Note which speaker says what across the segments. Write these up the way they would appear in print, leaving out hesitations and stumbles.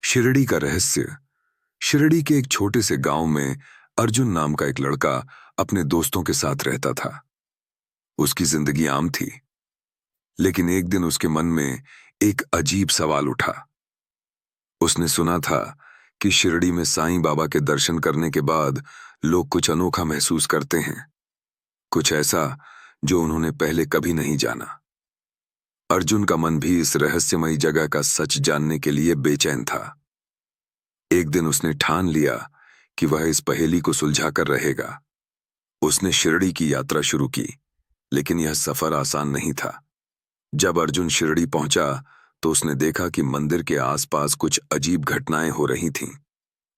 Speaker 1: शिरडी का रहस्य। शिरडी के एक छोटे से गांव में अर्जुन नाम का एक लड़का अपने दोस्तों के साथ रहता था। उसकी जिंदगी आम थी, लेकिन एक दिन उसके मन में एक अजीब सवाल उठा। उसने सुना था कि शिरडी में साईं बाबा के दर्शन करने के बाद लोग कुछ अनोखा महसूस करते हैं, कुछ ऐसा जो उन्होंने पहले कभी नहीं जाना। अर्जुन का मन भी इस रहस्यमयी जगह का सच जानने के लिए बेचैन था। एक दिन उसने ठान लिया कि वह इस पहेली को सुलझा कर रहेगा। उसने शिरडी की यात्रा शुरू की, लेकिन यह सफर आसान नहीं था। जब अर्जुन शिरडी पहुंचा तो उसने देखा कि मंदिर के आसपास कुछ अजीब घटनाएं हो रही थीं।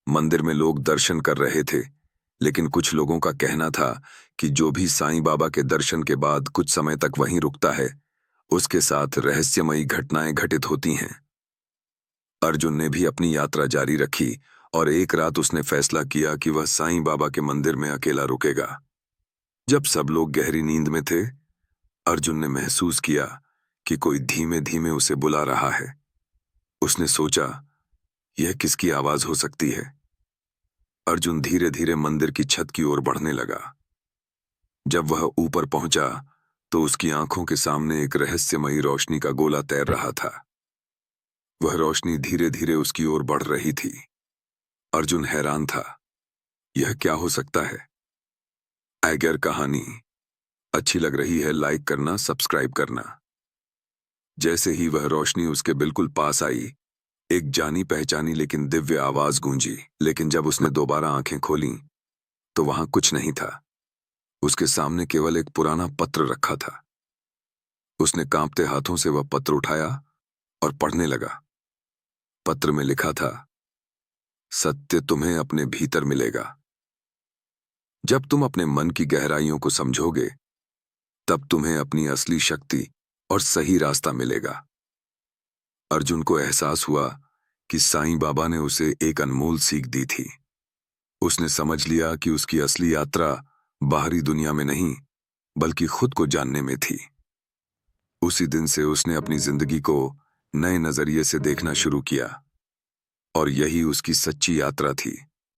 Speaker 1: मंदिर में लोग दर्शन कर रहे थे, लेकिन कुछ लोगों का कहना था कि जो भी साईं बाबा के दर्शन के बाद कुछ समय तक वहीं रुकता है, उसके साथ रहस्यमयी घटनाएं घटित होती हैं। अर्जुन ने भी अपनी यात्रा जारी रखी और एक रात उसने फैसला किया कि वह साईं बाबा के मंदिर में अकेला रुकेगा। जब सब लोग गहरी नींद में थे, अर्जुन ने महसूस किया कि कोई धीमे धीमे उसे बुला रहा है। उसने सोचा, यह किसकी आवाज हो सकती है? अर्जुन धीरे धीरे मंदिर की छत की ओर बढ़ने लगा। जब वह ऊपर पहुंचा तो उसकी आंखों के सामने एक रहस्यमयी रोशनी का गोला तैर रहा था। वह रोशनी धीरे धीरे उसकी ओर बढ़ रही थी। अर्जुन हैरान था, यह क्या हो सकता है? अगर कहानी अच्छी लग रही है, लाइक करना, सब्सक्राइब करना। जैसे ही वह रोशनी उसके बिल्कुल पास आई, एक जानी पहचानी लेकिन दिव्य आवाज गूंजी। लेकिन जब उसने दोबारा आंखें खोलीं, तो वहां कुछ नहीं था। उसके सामने केवल एक पुराना पत्र रखा था। उसने कांपते हाथों से वह पत्र उठाया और पढ़ने लगा। पत्र में लिखा था, सत्य तुम्हें अपने भीतर मिलेगा। जब तुम अपने मन की गहराइयों को समझोगे, तब तुम्हें अपनी असली शक्ति और सही रास्ता मिलेगा। अर्जुन को एहसास हुआ कि साईं बाबा ने उसे एक अनमोल सीख दी थी। उसने समझ लिया कि उसकी असली यात्रा बाहरी दुनिया में नहीं, बल्कि खुद को जानने में थी। उसी दिन से उसने अपनी जिंदगी को नए नजरिए से देखना शुरू किया, और यही उसकी सच्ची यात्रा थी।